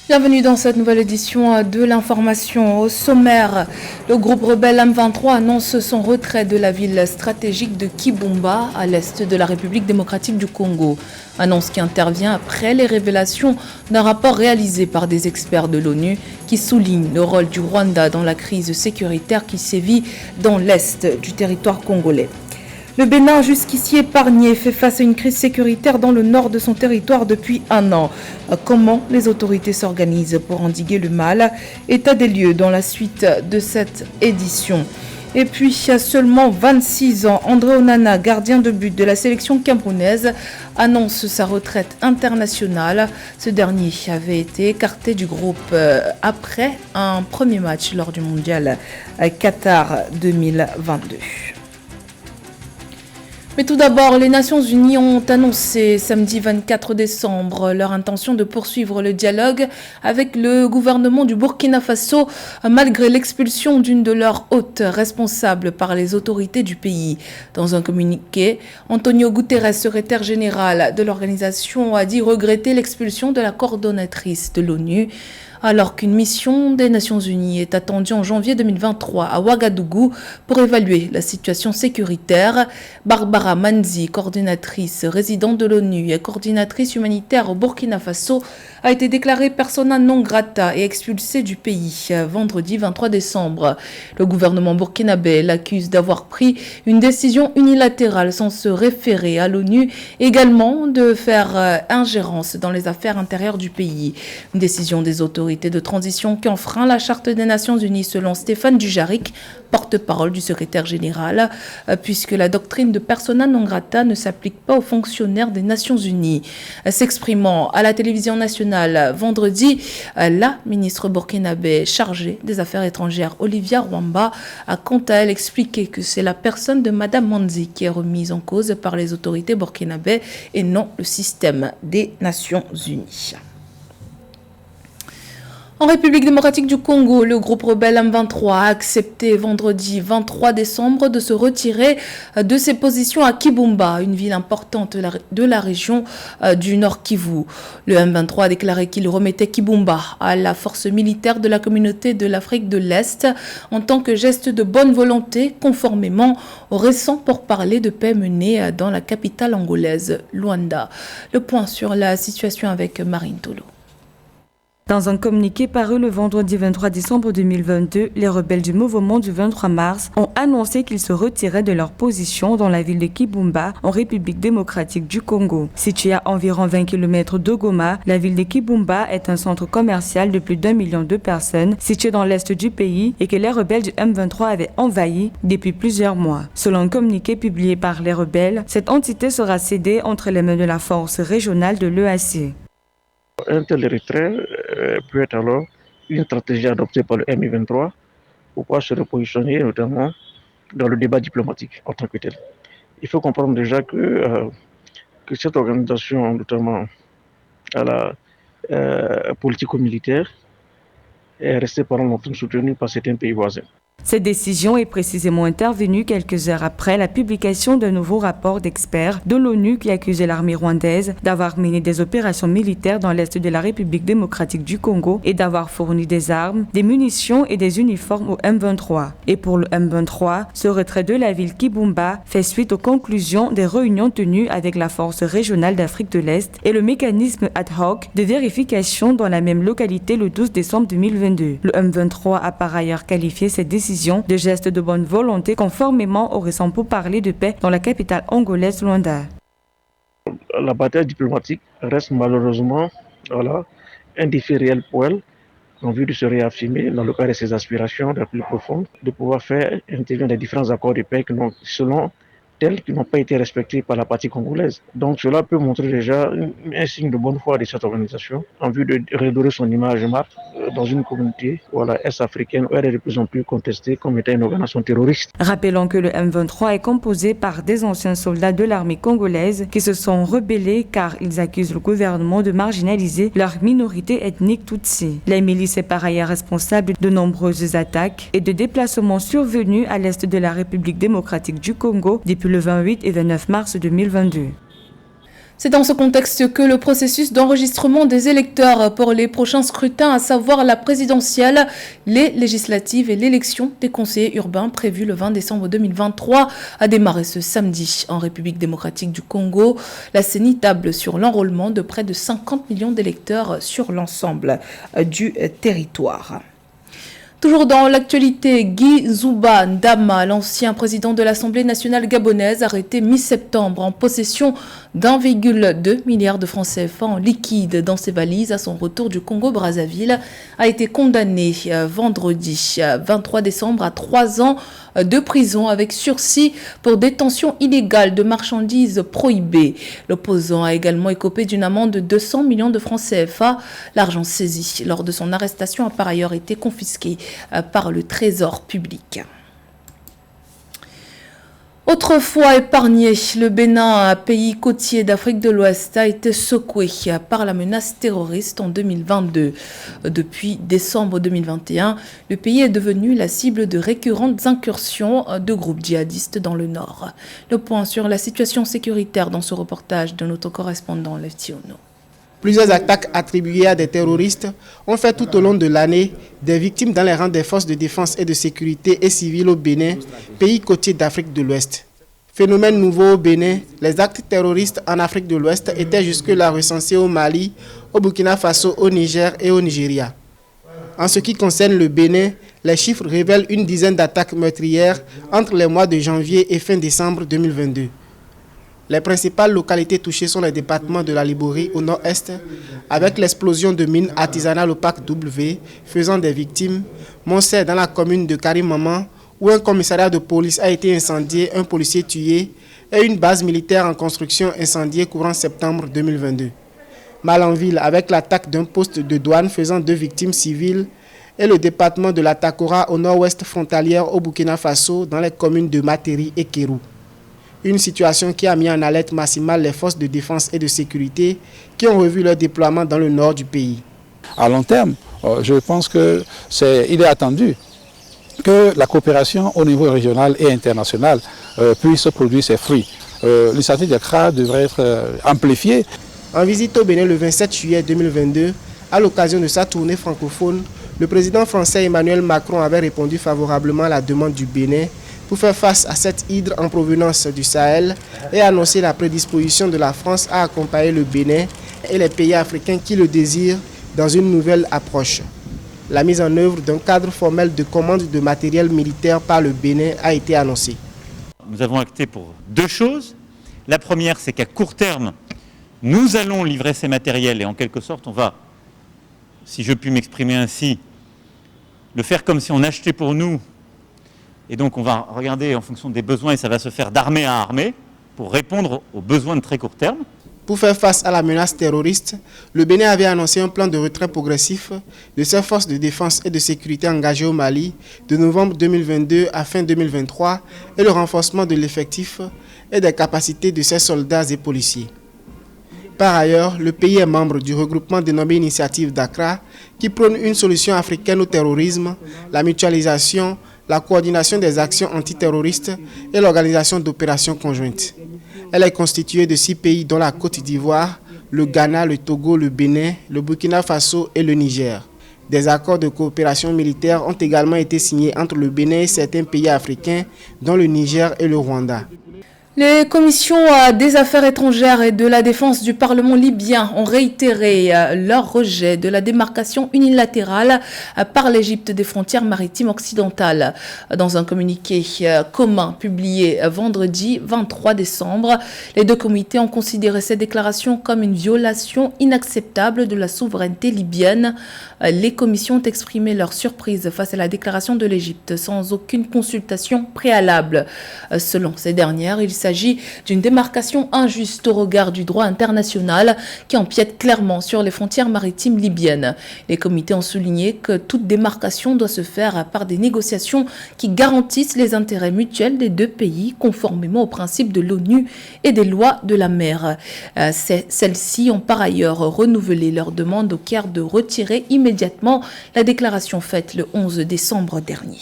Bienvenue dans cette nouvelle édition de l'information. Au sommaire, le groupe rebelle M23 annonce son retrait de la ville stratégique de Kibumba, à l'est de la République démocratique du Congo. Annonce qui intervient après les révélations d'un rapport réalisé par des experts de l'ONU qui souligne le rôle du Rwanda dans la crise sécuritaire qui sévit dans l'est du territoire congolais. Le Bénin, jusqu'ici épargné, fait face à une crise sécuritaire dans le nord de son territoire depuis un an. Comment les autorités s'organisent pour endiguer le mal? État des lieux dans la suite de cette édition. Et puis, à seulement 26 ans, André Onana, gardien de but de la sélection camerounaise, annonce sa retraite internationale. Ce dernier avait été écarté du groupe après un premier match lors du mondial Qatar 2022. Mais tout d'abord, les Nations Unies ont annoncé samedi 24 décembre leur intention de poursuivre le dialogue avec le gouvernement du Burkina Faso malgré l'expulsion d'une de leurs hautes responsables par les autorités du pays. Dans un communiqué, Antonio Guterres, secrétaire général de l'organisation, a dit regretter l'expulsion de la coordonnatrice de l'ONU. Alors qu'une mission des Nations Unies est attendue en janvier 2023 à Ouagadougou pour évaluer la situation sécuritaire. Barbara Manzi, coordinatrice résidente de l'ONU et coordinatrice humanitaire au Burkina Faso, a été déclarée persona non grata et expulsée du pays vendredi 23 décembre. Le gouvernement burkinabé l'accuse d'avoir pris une décision unilatérale sans se référer à l'ONU, également de faire ingérence dans les affaires intérieures du pays. Une décision des autorités de transition qui enfreint la Charte des Nations Unies selon Stéphane Dujarric, porte-parole du secrétaire général, puisque la doctrine de persona non grata ne s'applique pas aux fonctionnaires des Nations Unies. S'exprimant à la télévision nationale vendredi, la ministre burkinabé chargée des Affaires étrangères, Olivia Rwamba, a quant à elle expliqué que c'est la personne de Madame Manzi qui est remise en cause par les autorités burkinabé et non le système des Nations Unies. En République démocratique du Congo, le groupe rebelle M23 a accepté vendredi 23 décembre de se retirer de ses positions à Kibumba, une ville importante de la région du Nord Kivu. Le M23 a déclaré qu'il remettait Kibumba à la force militaire de la communauté de l'Afrique de l'Est en tant que geste de bonne volonté, conformément au récent pourparlers de paix mené dans la capitale angolaise, Luanda. Le point sur la situation avec Marine Tolo. Dans un communiqué paru le vendredi 23 décembre 2022, les rebelles du mouvement du 23 mars ont annoncé qu'ils se retiraient de leur position dans la ville de Kibumba, en République démocratique du Congo. Située à environ 20 km de Goma, la ville de Kibumba est un centre commercial de plus d'1 million de personnes, situé dans l'est du pays et que les rebelles du M23 avaient envahi depuis plusieurs mois. Selon un communiqué publié par les rebelles, cette entité sera cédée entre les mains de la force régionale de l'EAC. Un tel retrait peut être alors une stratégie adoptée par le M23 pour pouvoir se repositionner notamment dans le débat diplomatique en tant que tel. Il faut comprendre déjà que cette organisation, notamment à la politico-militaire, est restée pendant longtemps soutenue par certains pays voisins. Cette décision est précisément intervenue quelques heures après la publication d'un nouveau rapport d'experts de l'ONU qui accusait l'armée rwandaise d'avoir mené des opérations militaires dans l'est de la République démocratique du Congo et d'avoir fourni des armes, des munitions et des uniformes au M23. Et pour le M23, ce retrait de la ville Kibumba fait suite aux conclusions des réunions tenues avec la force régionale d'Afrique de l'Est et le mécanisme ad hoc de vérification dans la même localité le 12 décembre 2022. Le M23 a par ailleurs qualifié cette décision de gestes de bonne volonté conformément au récent pourparlers de paix dans la capitale angolaise Luanda. La bataille diplomatique reste malheureusement un défi réel pour elle en vue de se réaffirmer dans le cadre de ses aspirations les plus profondes, de pouvoir faire intervenir les différents accords de paix qui n'ont pas été respectés par la partie congolaise. Donc cela peut montrer déjà un signe de bonne foi de cette organisation en vue de redorer son image dans une communauté est-africaine où elle est de plus en plus contestée comme étant une organisation terroriste. Rappelons que le M23 est composé par des anciens soldats de l'armée congolaise qui se sont rebellés car ils accusent le gouvernement de marginaliser leur minorité ethnique Tutsi. La milice est par ailleurs responsable de nombreuses attaques et de déplacements survenus à l'est de la République démocratique du Congo depuis le 28 et 29 mars 2022. C'est dans ce contexte que le processus d'enregistrement des électeurs pour les prochains scrutins, à savoir la présidentielle, les législatives et l'élection des conseillers urbains prévue le 20 décembre 2023, a démarré ce samedi en République démocratique du Congo. La CENI table sur l'enrôlement de près de 50 millions d'électeurs sur l'ensemble du territoire. Toujours dans l'actualité, Guy Zouba Ndama, l'ancien président de l'Assemblée nationale gabonaise, arrêté mi-septembre en possession d'1,2 milliard de francs CFA en liquide dans ses valises à son retour du Congo-Brazzaville, a été condamné vendredi 23 décembre à 3 ans de prison avec sursis pour détention illégale de marchandises prohibées. L'opposant a également écopé d'une amende de 200 millions de francs CFA. L'argent saisi lors de son arrestation a par ailleurs été confisqué par le Trésor public. Autrefois épargné, le Bénin, pays côtier d'Afrique de l'Ouest, a été secoué par la menace terroriste en 2022. Depuis décembre 2021, le pays est devenu la cible de récurrentes incursions de groupes djihadistes dans le nord. Le point sur la situation sécuritaire dans ce reportage de notre correspondant Leftiono. Plusieurs attaques attribuées à des terroristes ont fait tout au long de l'année des victimes dans les rangs des forces de défense et de sécurité et civiles au Bénin, pays côtier d'Afrique de l'Ouest. Phénomène nouveau au Bénin, les actes terroristes en Afrique de l'Ouest étaient jusque-là recensés au Mali, au Burkina Faso, au Niger et au Nigeria. En ce qui concerne le Bénin, les chiffres révèlent une dizaine d'attaques meurtrières entre les mois de janvier et fin décembre 2022. Les principales localités touchées sont les départements de la Liborie au nord-est, avec l'explosion de mines artisanales au parc W, faisant des victimes, Moncey dans la commune de Karimama, où un commissariat de police a été incendié, un policier tué, et une base militaire en construction incendiée courant septembre 2022. Malanville, avec l'attaque d'un poste de douane faisant 2 victimes civiles, et le département de la Takora au nord-ouest frontalière au Burkina Faso, dans les communes de Materi et Kérou. Une situation qui a mis en alerte maximale les forces de défense et de sécurité qui ont revu leur déploiement dans le nord du pays. À long terme, je pense qu'il est attendu que la coopération au niveau régional et international puisse produire ses fruits. L'initiative d'Accra devrait être amplifiée. En visite au Bénin le 27 juillet 2022, à l'occasion de sa tournée francophone, le président français Emmanuel Macron avait répondu favorablement à la demande du Bénin pour faire face à cette hydre en provenance du Sahel et annoncer la prédisposition de la France à accompagner le Bénin et les pays africains qui le désirent dans une nouvelle approche. La mise en œuvre d'un cadre formel de commande de matériel militaire par le Bénin a été annoncée. Nous avons acté pour 2 choses. La première, c'est qu'à court terme, nous allons livrer ces matériels et en quelque sorte, on va, si je puis m'exprimer ainsi, le faire comme si on achetait pour nous. Et donc on va regarder en fonction des besoins et ça va se faire d'armée à armée pour répondre aux besoins de très court terme. Pour faire face à la menace terroriste, le Bénin avait annoncé un plan de retrait progressif de ses forces de défense et de sécurité engagées au Mali de novembre 2022 à fin 2023 et le renforcement de l'effectif et des capacités de ses soldats et policiers. Par ailleurs, le pays est membre du regroupement dénommé Initiative d'Accra qui prône une solution africaine au terrorisme, la mutualisation, la coordination des actions antiterroristes et l'organisation d'opérations conjointes. Elle est constituée de 6 pays dont la Côte d'Ivoire, le Ghana, le Togo, le Bénin, le Burkina Faso et le Niger. Des accords de coopération militaire ont également été signés entre le Bénin et certains pays africains, dont le Niger et le Rwanda. Les commissions des affaires étrangères et de la défense du Parlement libyen ont réitéré leur rejet de la démarcation unilatérale par l'Égypte des frontières maritimes occidentales. Dans un communiqué commun publié vendredi 23 décembre, les 2 comités ont considéré ces déclarations comme une violation inacceptable de la souveraineté libyenne. Les commissions ont exprimé leur surprise face à la déclaration de l'Égypte sans aucune consultation préalable. Selon ces dernières, il s'agit d'une démarcation injuste au regard du droit international qui empiète clairement sur les frontières maritimes libyennes. Les comités ont souligné que toute démarcation doit se faire par des négociations qui garantissent les intérêts mutuels des 2 pays conformément aux principes de l'ONU et des lois de la mer. Celles-ci ont par ailleurs renouvelé leur demande au Caire de retirer immédiatement la déclaration faite le 11 décembre dernier.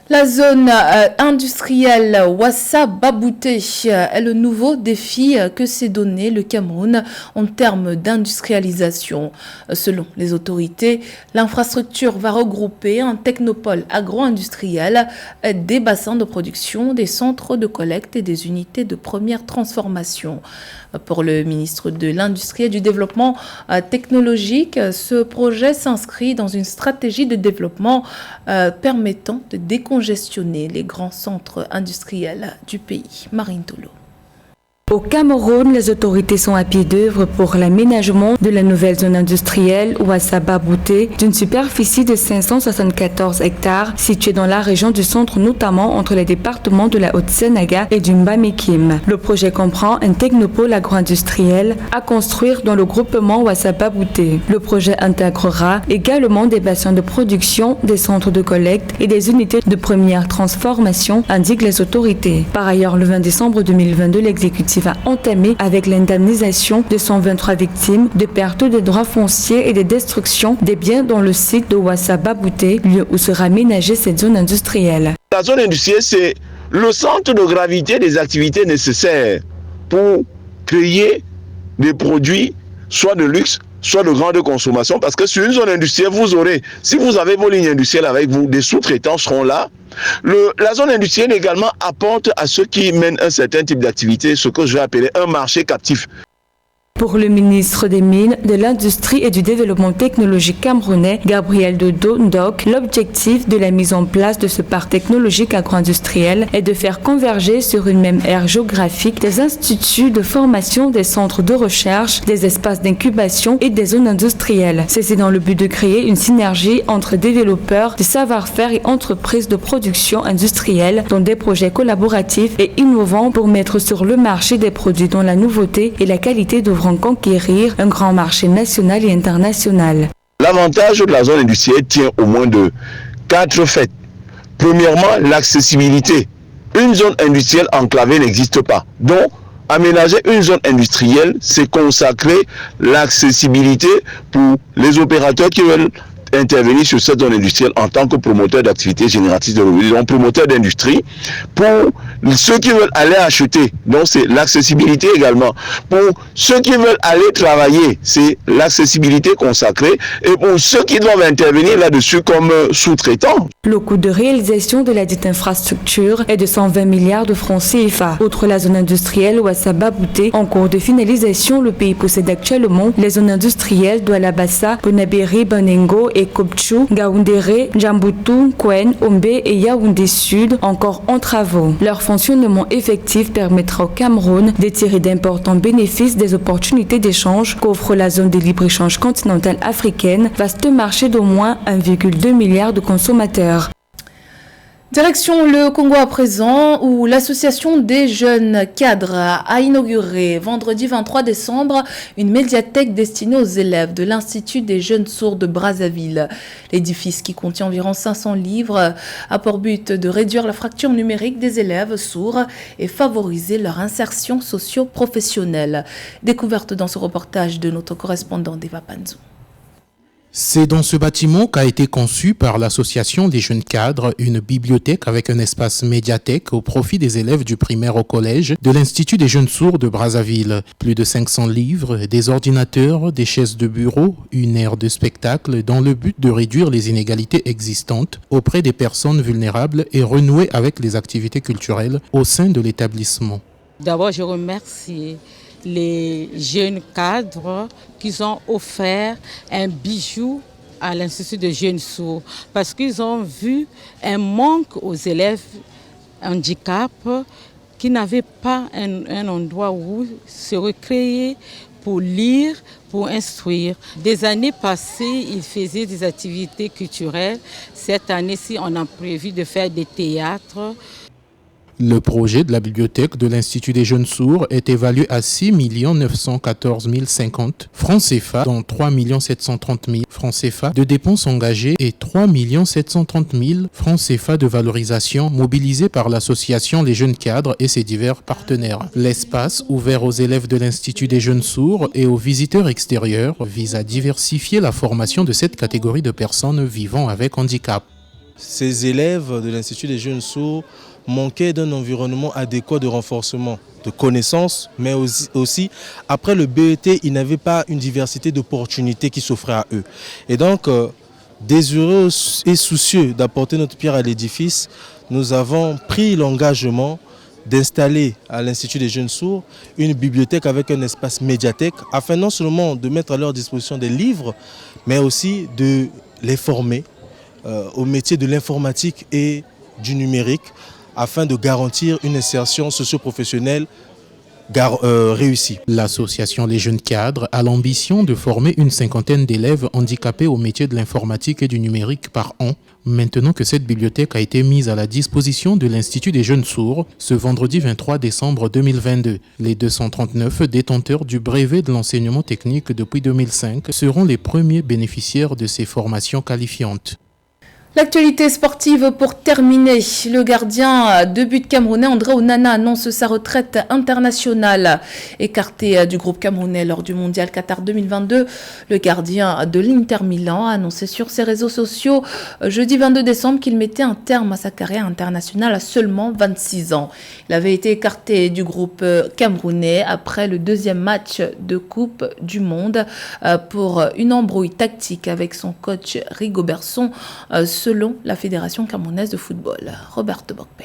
La zone industrielle Ouassa-Babouté est le nouveau défi que s'est donné le Cameroun en termes d'industrialisation. Selon les autorités, l'infrastructure va regrouper un technopole agro-industriel, des bassins de production, des centres de collecte et des unités de première transformation. Pour le ministre de l'Industrie et du Développement technologique, ce projet s'inscrit dans une stratégie de développement permettant de décongestionner les grands centres industriels du pays. Marine Tolo. Au Cameroun, les autorités sont à pied d'œuvre pour l'aménagement de la nouvelle zone industrielle Ouassa-Babouté d'une superficie de 574 hectares située dans la région du centre, notamment entre les départements de la Haute-Sénaga et du Mbamekime. Le projet comprend un technopôle agro-industriel à construire dans le groupement Ouassa-Babouté. Le projet intégrera également des bassins de production, des centres de collecte et des unités de première transformation, indiquent les autorités. Par ailleurs, le 20 décembre 2022, l'exécutif a entamé avec l'indemnisation de 123 victimes de perte de droits fonciers et de destruction des biens dans le site de Ouassa-Babouté, lieu où sera aménagée cette zone industrielle. La zone industrielle, c'est le centre de gravité des activités nécessaires pour créer des produits, soit de luxe, soit de grande consommation, parce que sur une zone industrielle, vous aurez, si vous avez vos lignes industrielles avec vous, des sous-traitants seront là. La zone industrielle également apporte à ceux qui mènent un certain type d'activité ce que je vais appeler un marché captif. Pour le ministre des Mines, de l'Industrie et du Développement technologique camerounais, Gabriel Dodo Ndok, l'objectif de la mise en place de ce parc technologique agro-industriel est de faire converger sur une même aire géographique des instituts de formation, des centres de recherche, des espaces d'incubation et des zones industrielles. C'est dans le but de créer une synergie entre développeurs de savoir-faire et entreprises de production industrielle dans des projets collaboratifs et innovants pour mettre sur le marché des produits dont la nouveauté et la qualité devront conquérir un grand marché national et international. L'avantage de la zone industrielle tient au moins de 4 faits. Premièrement, l'accessibilité. Une zone industrielle enclavée n'existe pas. Donc, aménager une zone industrielle, c'est consacrer l'accessibilité pour les opérateurs qui veulent intervenir sur cette zone industrielle en tant que promoteur d'activités génératrices de revenus, donc promoteur d'industrie. Pour ceux qui veulent aller acheter, donc c'est l'accessibilité également. Pour ceux qui veulent aller travailler, c'est l'accessibilité consacrée. Et pour ceux qui doivent intervenir là-dessus comme sous-traitants. Le coût de réalisation de la dite infrastructure est de 120 milliards de francs CFA. Outre la zone industrielle Ouassa-Babouté, en cours de finalisation, le pays possède actuellement les zones industrielles Douala-Bassa, Bonabéry, Banengo et Kopchou, Gaoundéré, Djamboutou, Kouen, Ombe et Yaoundé Sud, encore en travaux. Leur fonctionnement effectif permettra au Cameroun de tirer d'importants bénéfices des opportunités d'échange qu'offre la zone de libre-échange continentale africaine, vaste marché d'au moins 1,2 milliard de consommateurs. Direction le Congo à présent, où l'association des jeunes cadres a inauguré vendredi 23 décembre une médiathèque destinée aux élèves de l'Institut des jeunes sourds de Brazzaville. L'édifice, qui contient environ 500 livres, a pour but de réduire la fracture numérique des élèves sourds et favoriser leur insertion socio-professionnelle. Découverte dans ce reportage de notre correspondant Deva Panzou. C'est dans ce bâtiment qu'a été conçu par l'Association des jeunes cadres une bibliothèque avec un espace médiathèque au profit des élèves du primaire au collège de l'Institut des jeunes sourds de Brazzaville. Plus de 500 livres, des ordinateurs, des chaises de bureau, une aire de spectacle dans le but de réduire les inégalités existantes auprès des personnes vulnérables et renouer avec les activités culturelles au sein de l'établissement. D'abord, je remercie les jeunes cadres qui ont offert un bijou à l'Institut des jeunes sourds parce qu'ils ont vu un manque aux élèves handicap qui n'avaient pas un endroit où se recréer pour lire, pour instruire. Des années passées, ils faisaient des activités culturelles. Cette année-ci, on a prévu de faire des théâtres. Le projet de la bibliothèque de l'Institut des jeunes sourds est évalué à 6 914 050 francs CFA, dont 3 730 000 francs CFA de dépenses engagées et 3 730 000 francs CFA de valorisation mobilisés par l'association Les Jeunes Cadres et ses divers partenaires. L'espace, ouvert aux élèves de l'Institut des jeunes sourds et aux visiteurs extérieurs, vise à diversifier la formation de cette catégorie de personnes vivant avec handicap. ces élèves de l'Institut des jeunes sourds manquaient d'un environnement adéquat de renforcement de connaissances, mais aussi après le BET, ils n'avaient pas une diversité d'opportunités qui s'offraient à eux. Et donc, désireux et soucieux d'apporter notre pierre à l'édifice, nous avons pris l'engagement d'installer à l'Institut des jeunes sourds une bibliothèque avec un espace médiathèque afin non seulement de mettre à leur disposition des livres, mais aussi de les former au métier de l'informatique et du numérique afin de garantir une insertion socio-professionnelle réussie. L'association Les Jeunes Cadres a l'ambition de former une cinquantaine d'élèves handicapés au métier de l'informatique et du numérique par an, maintenant que cette bibliothèque a été mise à la disposition de l'Institut des jeunes sourds ce vendredi 23 décembre 2022. Les 239 détenteurs du brevet de l'enseignement technique depuis 2005 seront les premiers bénéficiaires de ces formations qualifiantes. L'actualité sportive pour terminer. Le gardien de but camerounais André Onana annonce sa retraite internationale. Écarté du groupe camerounais lors du mondial Qatar 2022, le gardien de l'Inter Milan a annoncé sur ses réseaux sociaux jeudi 22 décembre qu'il mettait un terme à sa carrière internationale à seulement 26 ans. Il avait été écarté du groupe camerounais après le deuxième match de Coupe du Monde pour une embrouille tactique avec son coach Rigobertson, selon la Fédération camerounaise de football. Roberto Bokpe.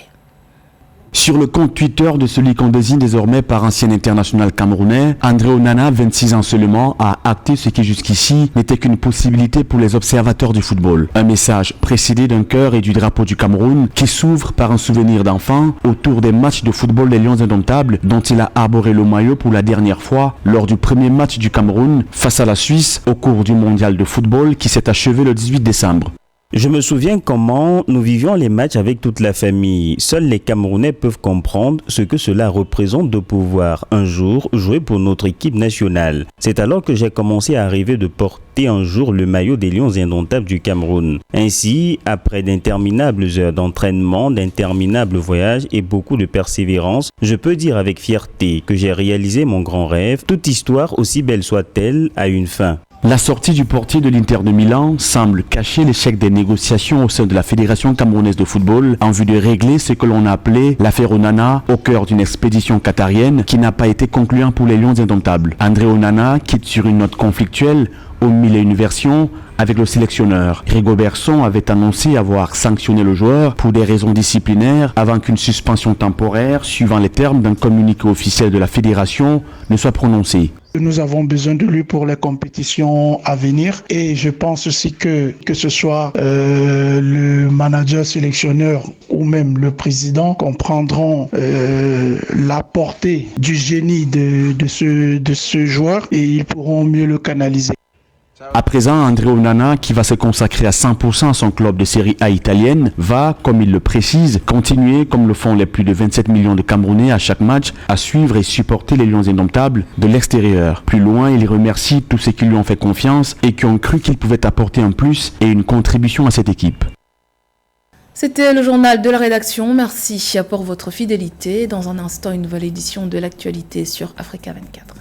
Sur le compte Twitter de celui qu'on désigne désormais par ancien international camerounais, André Onana, 26 ans seulement, a acté ce qui jusqu'ici n'était qu'une possibilité pour les observateurs du football. Un message précédé d'un cœur et du drapeau du Cameroun qui s'ouvre par un souvenir d'enfant autour des matchs de football des Lions Indomptables dont il a arboré le maillot pour la dernière fois lors du premier match du Cameroun face à la Suisse au cours du mondial de football qui s'est achevé le 18 décembre. Je me souviens comment nous vivions les matchs avec toute la famille. Seuls les Camerounais peuvent comprendre ce que cela représente de pouvoir un jour jouer pour notre équipe nationale. C'est alors que j'ai commencé à rêver de porter un jour le maillot des Lions Indomptables du Cameroun. Ainsi, après d'interminables heures d'entraînement, d'interminables voyages et beaucoup de persévérance, je peux dire avec fierté que j'ai réalisé mon grand rêve. Toute histoire, aussi belle soit-elle, a une fin. La sortie du portier de l'Inter de Milan semble cacher l'échec des négociations au sein de la Fédération camerounaise de football en vue de régler ce que l'on a appelé l'affaire Onana au cœur d'une expédition qatarienne qui n'a pas été concluante pour les Lions Indomptables. André Onana quitte sur une note conflictuelle aux 1001 versions avec le sélectionneur. Rigobertson avait annoncé avoir sanctionné le joueur pour des raisons disciplinaires avant qu'une suspension temporaire, suivant les termes d'un communiqué officiel de la fédération, ne soit prononcée. Nous avons besoin de lui pour les compétitions à venir et je pense aussi que ce soit le manager sélectionneur ou même le président comprendront la portée du génie de ce joueur et ils pourront mieux le canaliser. À présent, André Onana, qui va se consacrer à 100% à son club de Série A italienne, va, comme il le précise, continuer, comme le font les plus de 27 millions de Camerounais à chaque match, à suivre et supporter les Lions Indomptables de l'extérieur. Plus loin, il remercie tous ceux qui lui ont fait confiance et qui ont cru qu'il pouvait apporter un plus et une contribution à cette équipe. C'était le journal de la rédaction. Merci pour votre fidélité. Dans un instant, une nouvelle édition de l'actualité sur Africa 24.